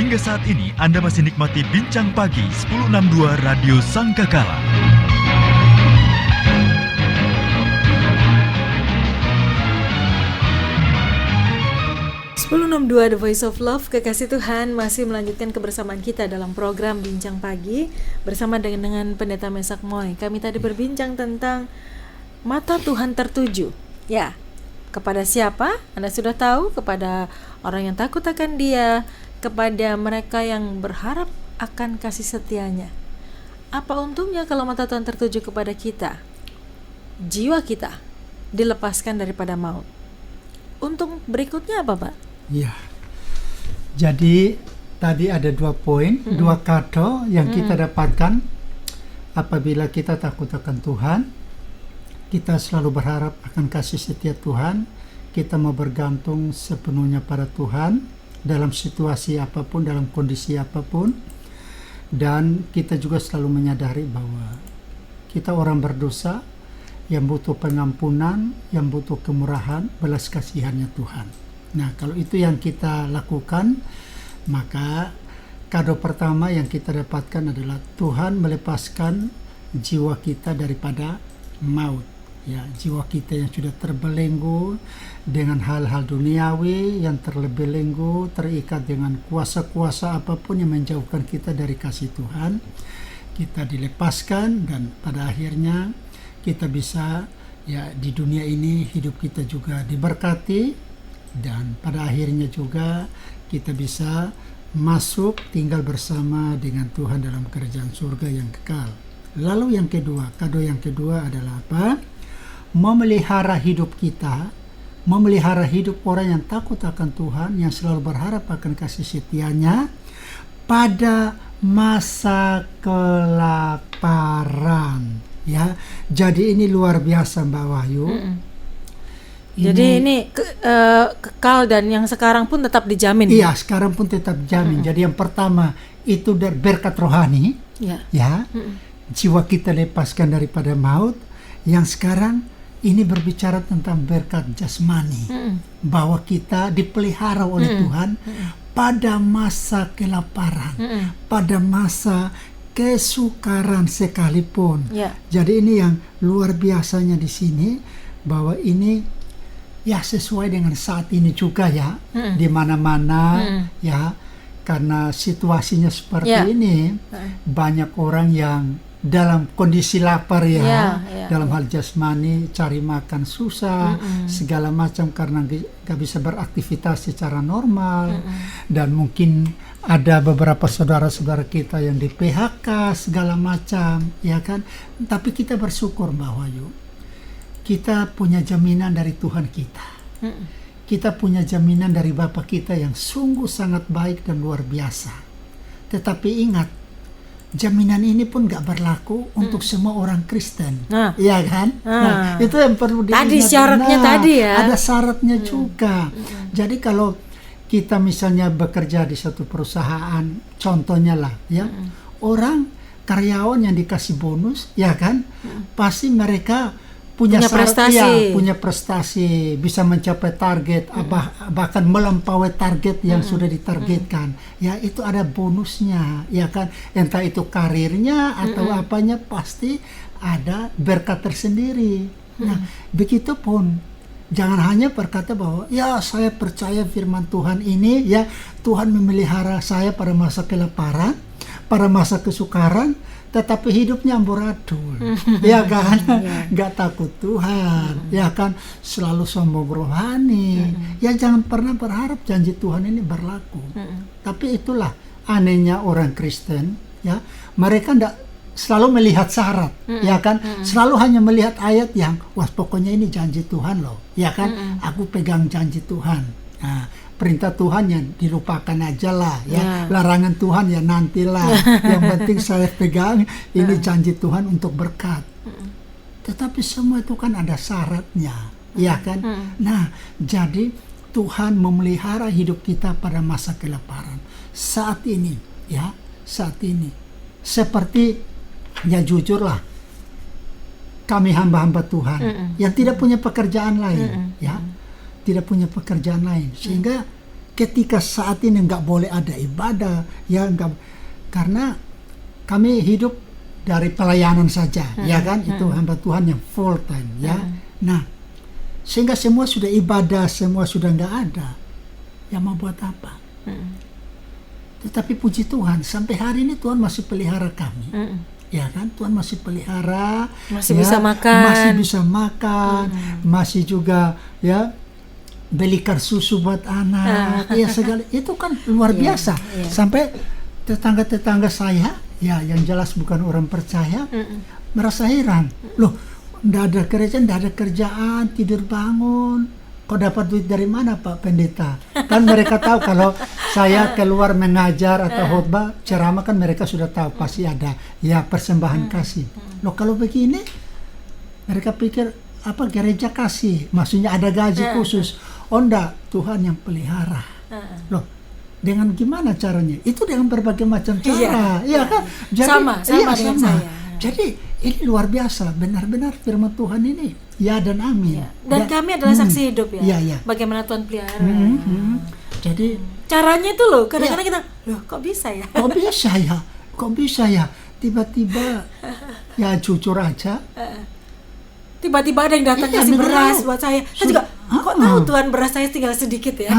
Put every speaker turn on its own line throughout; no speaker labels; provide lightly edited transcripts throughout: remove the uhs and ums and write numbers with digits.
Hingga saat ini Anda masih nikmati Bincang Pagi 1062 Radio Sangkakala.
The Voice of Love, kekasih Tuhan, masih melanjutkan kebersamaan kita dalam program Bincang Pagi bersama dengan Pendeta Mesak Moy. Kami tadi berbincang tentang mata Tuhan tertuju. Ya, kepada siapa? Anda sudah tahu, kepada orang yang takut akan Dia, kepada mereka yang berharap akan kasih setianya. Apa untungnya kalau mata Tuhan tertuju kepada kita? Jiwa kita dilepaskan daripada maut. Untung berikutnya apa, Pak?
Ya, jadi tadi ada 2 poin, 2 kado yang kita dapatkan apabila kita takut akan Tuhan. Kita selalu berharap akan kasih setia Tuhan. Kita mau bergantung sepenuhnya pada Tuhan dalam situasi apapun, dalam kondisi apapun. Dan kita juga selalu menyadari bahwa kita orang berdosa yang butuh pengampunan, yang butuh kemurahan, belas kasihannya Tuhan. Nah, kalau itu yang kita lakukan, maka kado pertama yang kita dapatkan adalah Tuhan melepaskan jiwa kita daripada maut. Ya, jiwa kita yang sudah terbelenggu dengan hal-hal duniawi, yang terbelenggu, terikat dengan kuasa-kuasa apapun yang menjauhkan kita dari kasih Tuhan, kita dilepaskan dan pada akhirnya kita bisa, ya, di dunia ini hidup kita juga diberkati. Dan pada akhirnya juga kita bisa masuk tinggal bersama dengan Tuhan dalam kerajaan surga yang kekal. Lalu yang kedua, kado yang kedua adalah apa? Memelihara hidup kita, memelihara hidup orang yang takut akan Tuhan, yang selalu berharap akan kasih setianya pada masa kelaparan. Ya, jadi ini luar biasa, Mbak Wahyu.
Jadi ini kekal dan yang sekarang pun tetap dijamin.
Iya, sekarang pun tetap dijamin. Jadi yang pertama itu dari berkat rohani, ya, jiwa kita lepaskan daripada maut. Yang sekarang ini berbicara tentang berkat jasmani, bahwa kita dipelihara oleh Tuhan pada masa kelaparan, pada masa kesukaran sekalipun. Jadi ini yang luar biasanya di sini, bahwa ini ya sesuai dengan saat ini juga, ya, di mana-mana, ya, karena situasinya seperti ini, banyak orang yang dalam kondisi lapar, ya, dalam hal jasmani, cari makan susah, segala macam karena gak bisa beraktivitas secara normal, dan mungkin ada beberapa saudara-saudara kita yang di PHK segala macam, ya kan. Tapi kita bersyukur bahwa kita punya jaminan dari Tuhan kita. Kita punya jaminan dari Bapa kita yang sungguh sangat baik dan luar biasa. Tetapi ingat, jaminan ini pun gak berlaku untuk semua orang Kristen. Iya kan? Nah, itu yang perlu diingat.
Tadi syaratnya tadi, ya.
Ada syaratnya juga. Jadi kalau kita misalnya bekerja di satu perusahaan, contohnya lah, ya, orang karyawan yang dikasih bonus, ya kan, pasti mereka punya prestasi, ya, punya prestasi, bisa mencapai target, bahkan melampaui target yang sudah ditargetkan. Ya, itu ada bonusnya, ya kan. Entah itu karirnya atau apanya, pasti ada berkat tersendiri. Nah, begitupun, jangan hanya berkata bahwa ya saya percaya firman Tuhan ini, ya, Tuhan memelihara saya pada masa kelaparan, pada masa kesukaran, tetapi hidupnya amburadul, ya kan, gak takut Tuhan, ya kan, selalu sombong rohani, ya jangan pernah berharap janji Tuhan ini berlaku. Tapi itulah anehnya orang Kristen, ya, mereka ndak selalu melihat syarat, ya kan, selalu hanya melihat ayat yang, wah pokoknya ini janji Tuhan loh, ya kan, aku pegang janji Tuhan. Nah, perintah Tuhan yang dilupakan aja lah, ya. Larangan Tuhan ya nantilah. Yang penting saya pegang ini janji Tuhan untuk berkat. Tetapi semua itu kan ada syaratnya, ya kan. Nah, jadi Tuhan memelihara hidup kita pada masa kelaparan. Saat ini, ya, saat ini. Seperti, ya jujurlah, kami hamba-hamba Tuhan yang tidak punya pekerjaan lain, ya. Tidak punya pekerjaan lain, sehingga ketika saat ini nggak boleh ada ibadah, ya nggak, karena kami hidup dari pelayanan saja, ya kan, itu hamba Tuhan yang full time, ya. Nah, sehingga semua sudah ibadah, semua sudah nggak ada, ya mau buat apa? Tetapi puji Tuhan, sampai hari ini Tuhan masih pelihara kami. Ya kan, Tuhan masih pelihara,
masih
ya,
bisa makan,
masih juga ya belikan susu buat anak, ya segala itu kan luar biasa. Sampai tetangga-tetangga saya, ya yang jelas bukan orang percaya, merasa heran, loh, ndak ada kerjaan, tidur bangun. Kok dapat duit dari mana Pak Pendeta? Kan mereka tahu kalau saya keluar mengajar atau khotbah, ceramah, kan mereka sudah tahu pasti ada ya persembahan kasih. Loh kalau begini, mereka pikir apa gereja kasih, maksudnya ada gaji khusus. Oh enggak, Tuhan yang pelihara. Loh, dengan gimana caranya? Itu dengan berbagai macam cara, ya kan? Jadi,
sama dengan saya.
Jadi ini luar biasa, benar-benar firman Tuhan ini ya dan amin.
Dan kami adalah saksi hidup ya. Bagaimana Tuhan pelihara.
Jadi
caranya itu loh, kadang-kadang kita, loh kok bisa ya? Kok bisa ya? Tiba-tiba ya jujur aja. Tiba-tiba ada yang datang kasih beras buat saya. Saya juga kok tahu Tuhan beras saya tinggal sedikit ya.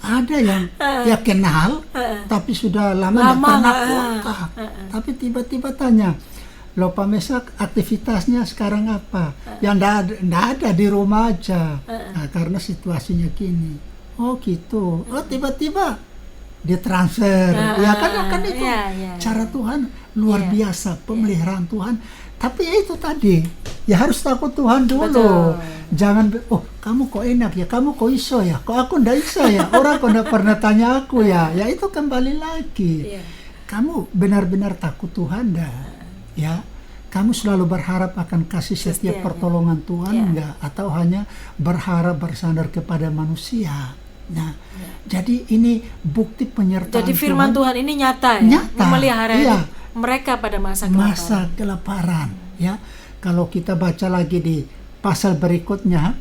Ada yang ya kenal, tapi sudah lama nggak pernah kontak. Tapi tiba-tiba tanya, loh Pak Mesak, aktivitasnya sekarang apa? Ya nggak ada, di rumah aja. Nah, karena situasinya gini. Oh gitu. Oh tiba-tiba dia transfer. Ya kan itu cara Tuhan luar biasa, pemeliharaan Tuhan. Tapi ya itu tadi, ya harus takut Tuhan dulu. Betul. Jangan, oh kamu kok enak ya, kamu kok iso ya, kok aku ndak iso ya, orang kok ndak pernah tanya aku ya. Ya itu kembali lagi. Kamu benar-benar takut Tuhan dah, ya. Kamu selalu berharap akan kasih setiap pertolongan Tuhan enggak, atau hanya berharap bersandar kepada manusia. Nah, jadi ini bukti penyertaan.
Jadi firman Tuhan ini nyata ya, memelihara mereka pada masa
kelaparan. Ya, kalau kita baca lagi di pasal berikutnya,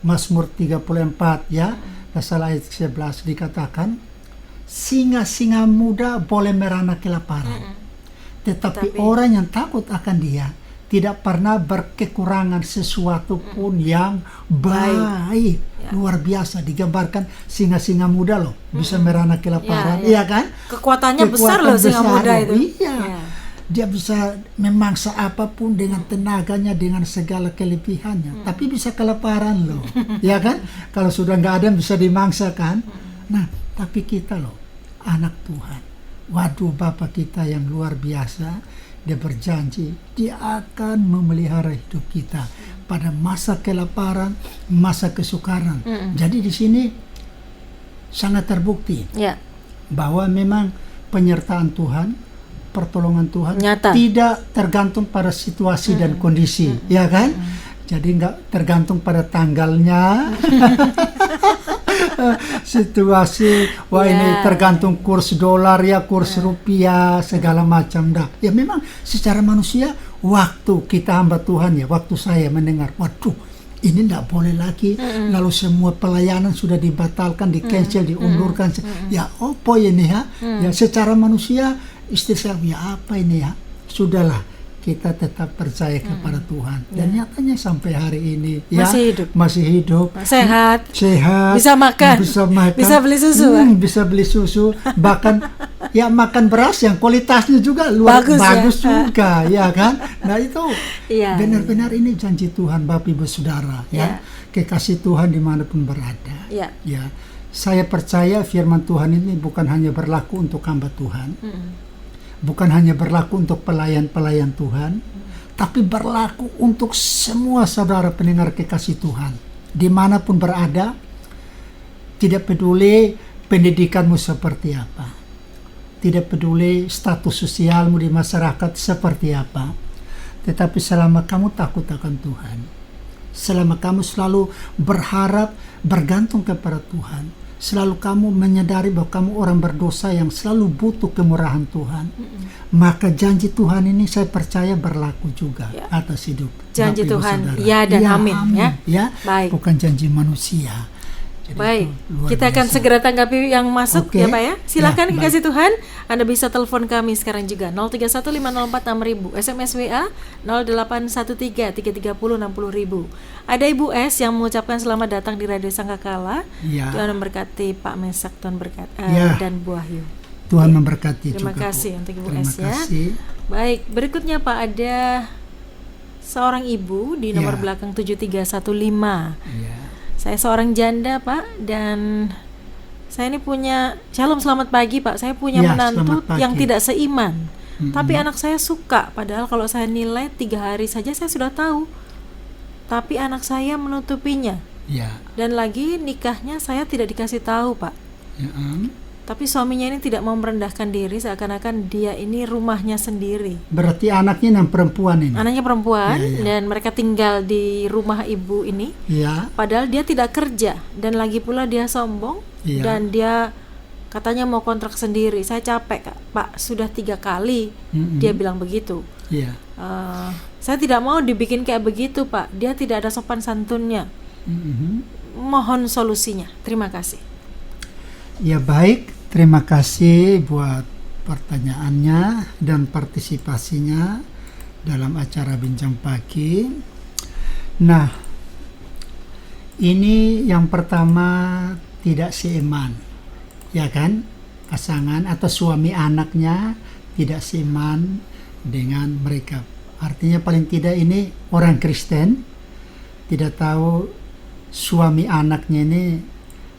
Mazmur 34 ya, pasal ayat 11 dikatakan, singa-singa muda boleh merana kelaparan, tetapi orang yang takut akan Dia tidak pernah berkekurangan sesuatu pun yang baik. Luar biasa, digambarkan singa-singa muda loh bisa merana kelaparan, iya kan?
Kekuatannya besar loh singa muda itu.
Dia bisa memangsa apapun dengan tenaganya, dengan segala kelebihannya, tapi bisa kelaparan loh, ya kan? Kalau sudah nggak ada bisa dimangsa kan? Nah, tapi kita loh, anak Tuhan, waduh Bapa kita yang luar biasa, Dia berjanji Dia akan memelihara hidup kita pada masa kelaparan, masa kesukaran. Jadi di sini sangat terbukti bahwa memang penyertaan Tuhan, pertolongan Tuhan nyata, tidak tergantung pada situasi dan kondisi, ya kan? Jadi nggak tergantung pada tanggalnya, situasi, ini tergantung kurs dolar ya, kurs rupiah, segala macam dah. Ya memang secara manusia, waktu kita hamba Tuhan ya, waktu saya mendengar, waduh, ini nggak boleh lagi, lalu semua pelayanan sudah dibatalkan, di-cancel, diundurkan. Ya apa ini ya? Ya secara manusia, istri saya, ya apa ini ya? Sudahlah, kita tetap percaya kepada Tuhan, dan nyatanya sampai hari ini ya masih hidup, sehat, bisa makan, bisa beli susu, bisa beli susu, bahkan ya makan beras yang kualitasnya juga bagus juga, ya kan? Nah itu benar-benar ini janji Tuhan, Bapak Ibu Saudara, ya kekasih Tuhan dimanapun berada. Ya, saya percaya firman Tuhan ini bukan hanya berlaku untuk hamba Tuhan. Bukan hanya berlaku untuk pelayan-pelayan Tuhan, tapi berlaku untuk semua saudara pendengar kekasih Tuhan. Dimanapun berada, tidak peduli pendidikanmu seperti apa, tidak peduli status sosialmu di masyarakat seperti apa, tetapi selama kamu takut akan Tuhan, selama kamu selalu berharap, bergantung kepada Tuhan, selalu kamu menyadari bahwa kamu orang berdosa yang selalu butuh kemurahan Tuhan, maka janji Tuhan ini saya percaya berlaku juga atas hidup
janji
Bapak,
Tuhan,
Saudara.
ya dan amin.
Ya. Bukan janji manusia. Jadi
Baik,
itu luar
kita akan
biasa.
segera tanggapi yang masuk
Oke.
ya Pak ya. Silakan
Ya,
kekasih Tuhan, Anda bisa telepon kami sekarang juga 0315046000, SMS WA 081333060000. Ada Ibu S yang mengucapkan selamat datang di Radio Sangkakala.
Ya.
Tuhan memberkati Pak Mesak, Tuhan
Ya.
dan Bu Wahyu.
Tuhan memberkati
Terima
juga,
kasih
Bu.
untuk Ibu
Terima
S ya.
kasih.
Baik, berikutnya Pak, ada seorang ibu di nomor
Ya.
belakang 7315.
Ya.
Saya seorang janda Pak, dan saya ini punya, Shalom, selamat pagi Pak. Saya punya
Ya,
menantu
selamat pagi.
yang tidak seiman.
Mm-mm.
Tapi anak saya suka, padahal kalau saya nilai 3 hari saja saya sudah tahu. Tapi anak saya menutupinya.
Ya.
Dan lagi nikahnya saya tidak dikasih tahu Pak.
Ya.
Tapi suaminya ini tidak mau merendahkan diri, seakan-akan dia ini rumahnya sendiri.
Berarti anaknya yang perempuan ini.
Anaknya perempuan,
Ya, ya.
dan mereka tinggal di rumah ibu ini.
Ya.
Padahal dia tidak kerja, dan lagi pula dia sombong.
Iya.
Dan dia katanya mau kontrak sendiri. Saya capek Kak. Pak, sudah 3 kali
Mm-mm.
dia bilang begitu.
Ya.
Saya tidak mau dibikin kayak begitu Pak. Dia tidak ada sopan santunnya.
Mm-mm.
Mohon solusinya. Terima kasih.
Ya, baik, terima kasih buat pertanyaannya dan partisipasinya dalam acara Bincang Pagi. Nah, ini yang pertama, tidak seiman, ya kan? Pasangan atau suami anaknya tidak seiman dengan mereka. Artinya paling tidak ini orang Kristen, tidak tahu suami anaknya ini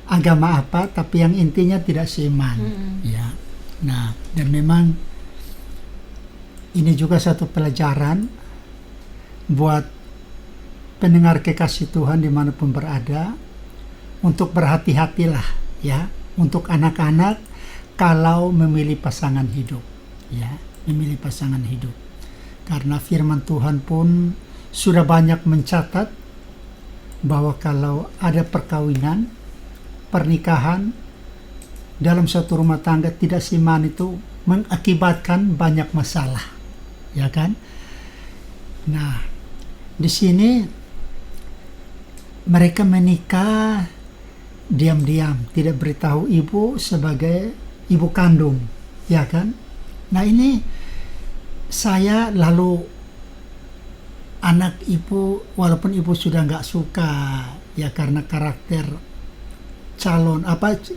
agama apa, tapi yang intinya tidak seiman. Ya. Nah, dan memang ini juga satu pelajaran buat pendengar kekasih Tuhan dimanapun berada, untuk berhati-hatilah ya, untuk anak-anak kalau memilih pasangan hidup, ya, memilih pasangan hidup. Karena firman Tuhan pun sudah banyak mencatat bahwa kalau ada perkawinan, pernikahan dalam suatu rumah tangga tidak seiman, itu mengakibatkan banyak masalah, ya kan? Nah, di sini mereka menikah diam-diam, tidak beritahu ibu sebagai ibu kandung, ya kan? Nah, ini saya lalu anak ibu, walaupun ibu sudah nggak suka ya karena karakter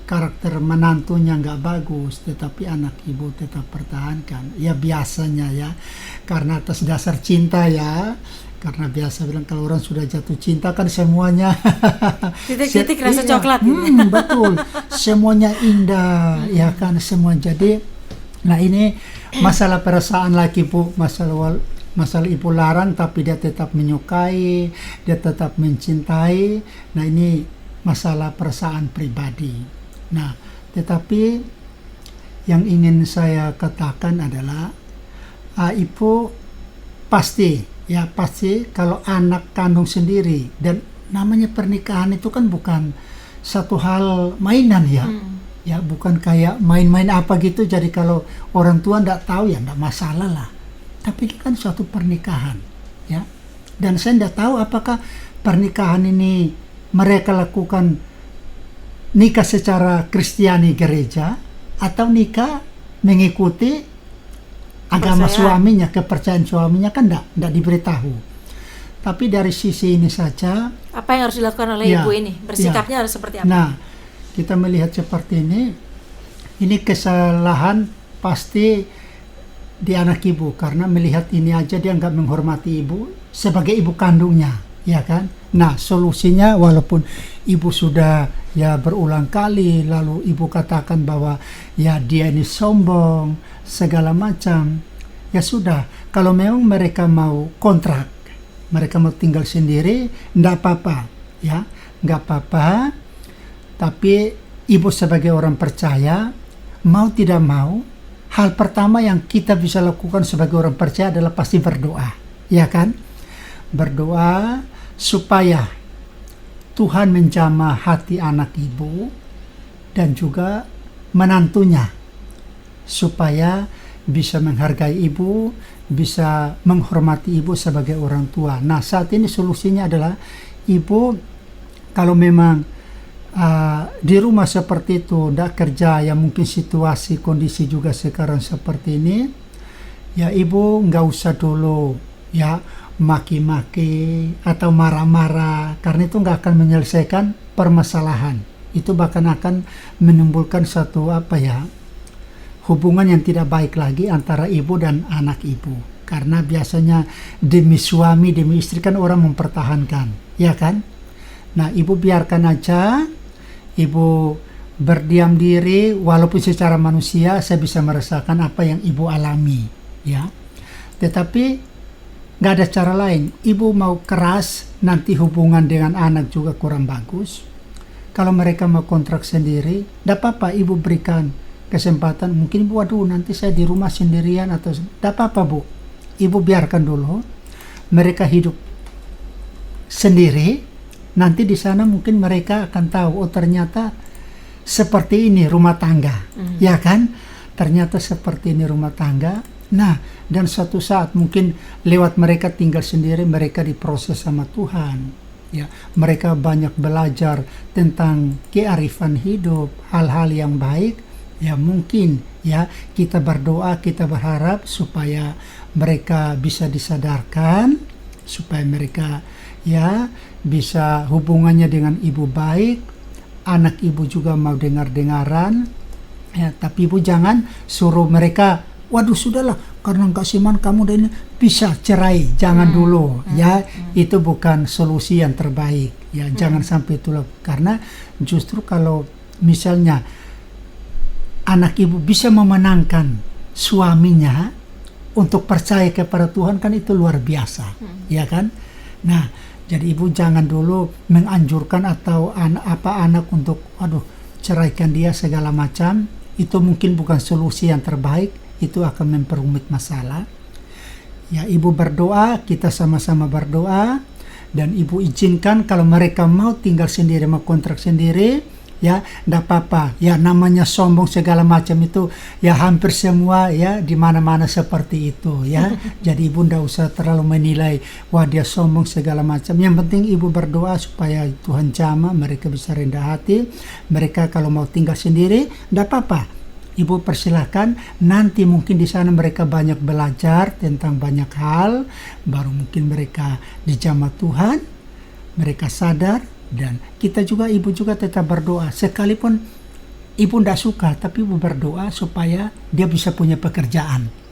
karakter menantunya nggak bagus, tetapi anak ibu tetap pertahankan. Ya biasanya ya, karena atas dasar cinta ya, karena biasa bilang kalau orang sudah jatuh cinta kan semuanya
Titik-titik rasa
iya,
coklat.
betul, semuanya indah, ya kan, semua. Jadi, nah ini masalah perasaan laki bu, masalah ibu larang tapi dia tetap menyukai, dia tetap mencintai. Nah ini masalah perasaan pribadi. Nah, tetapi yang ingin saya katakan adalah ibu pasti kalau anak kandung sendiri, dan namanya pernikahan itu kan bukan satu hal mainan ya. Ya bukan kayak main-main apa gitu, jadi kalau orang tua nggak tahu ya nggak masalah lah. Tapi ini kan suatu pernikahan ya. Dan saya nggak tahu apakah pernikahan ini mereka lakukan nikah secara Kristiani gereja atau nikah mengikuti agama suaminya, kepercayaan suaminya, kan enggak diberitahu. Tapi dari sisi ini saja,
Apa yang harus dilakukan oleh ibu ini? Bersikapnya harus seperti apa?
Nah, kita melihat seperti ini kesalahan pasti di anak ibu, karena melihat ini aja dia nggak menghormati ibu sebagai ibu kandungnya, ya kan? Nah, solusinya walaupun ibu sudah ya berulang kali, lalu ibu katakan bahwa ya dia ini sombong, segala macam, ya sudah, kalau memang mereka mau kontrak, mereka mau tinggal sendiri, enggak apa-apa, ya, enggak apa-apa. Tapi ibu sebagai orang percaya, mau tidak mau, hal pertama yang kita bisa lakukan sebagai orang percaya adalah pasti berdoa, ya kan? Berdoa supaya Tuhan menjamah hati anak ibu dan juga menantunya, supaya bisa menghargai ibu, bisa menghormati ibu sebagai orang tua. Nah, saat ini solusinya adalah ibu kalau memang di rumah seperti itu, tidak kerja, ya mungkin situasi kondisi juga sekarang seperti ini, ya ibu nggak usah dulu ya maki-maki atau marah-marah, karena itu nggak akan menyelesaikan permasalahan. Itu bahkan akan menimbulkan satu hubungan yang tidak baik lagi antara ibu dan anak ibu. Karena biasanya demi suami, demi istri kan orang mempertahankan, ya kan? Nah, ibu biarkan aja, ibu berdiam diri, walaupun secara manusia saya bisa merasakan apa yang ibu alami, ya. Tetapi nggak ada cara lain. Ibu mau keras, nanti hubungan dengan anak juga kurang bagus. Kalau mereka mau kontrak sendiri, tidak apa-apa, ibu berikan kesempatan. Mungkin ibu, waduh nanti saya di rumah sendirian atau tidak apa-apa bu. Ibu biarkan dulu mereka hidup sendiri. Nanti di sana mungkin mereka akan tahu, oh ternyata seperti ini rumah tangga, ya kan? Ternyata seperti ini rumah tangga. Nah, dan suatu saat mungkin lewat mereka tinggal sendiri, mereka diproses sama Tuhan. Ya, mereka banyak belajar tentang kearifan hidup, hal-hal yang baik. Ya mungkin ya kita berdoa, kita berharap supaya mereka bisa disadarkan, supaya mereka ya bisa hubungannya dengan ibu baik, anak ibu juga mau dengar-dengaran. Ya, tapi ibu jangan suruh mereka, waduh sudahlah karena nggak siman kamu dan ini bisa cerai, jangan dulu ya. Itu bukan solusi yang terbaik ya. Jangan sampai itu, karena justru kalau misalnya anak ibu bisa memenangkan suaminya untuk percaya kepada Tuhan, kan itu luar biasa, ya kan? Nah, jadi ibu jangan dulu menganjurkan atau anak untuk waduh ceraikan dia segala macam. Itu mungkin bukan solusi yang terbaik, itu akan memperumit masalah. Ya, ibu berdoa, kita sama-sama berdoa, dan ibu izinkan kalau mereka mau tinggal sendiri, mau kontrak sendiri, ya enggak apa-apa. Ya namanya sombong segala macam itu ya hampir semua ya di mana-mana seperti itu ya. Jadi ibu enggak usah terlalu menilai wah dia sombong segala macam. Yang penting ibu berdoa supaya Tuhan jamah, mereka bisa rendah hati. Mereka kalau mau tinggal sendiri enggak apa-apa. Ibu persilahkan, nanti mungkin di sana mereka banyak belajar tentang banyak hal, baru mungkin mereka dijamah Tuhan, mereka sadar. Dan kita juga, ibu juga tetap berdoa, sekalipun ibu tidak suka, tapi ibu berdoa supaya dia bisa punya pekerjaan.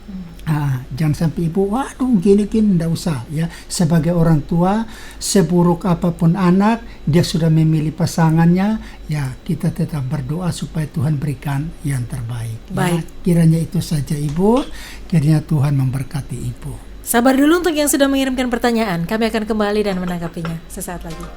Jangan sampai ibu, waduh gini tidak usah ya. Sebagai orang tua, seburuk apapun anak, dia sudah memilih pasangannya, ya kita tetap berdoa supaya Tuhan berikan yang terbaik.
Baik.
Ya, kiranya itu saja ibu, kiranya Tuhan memberkati ibu.
Sabar dulu untuk yang sudah mengirimkan pertanyaan, kami akan kembali dan menanggapinya sesaat lagi.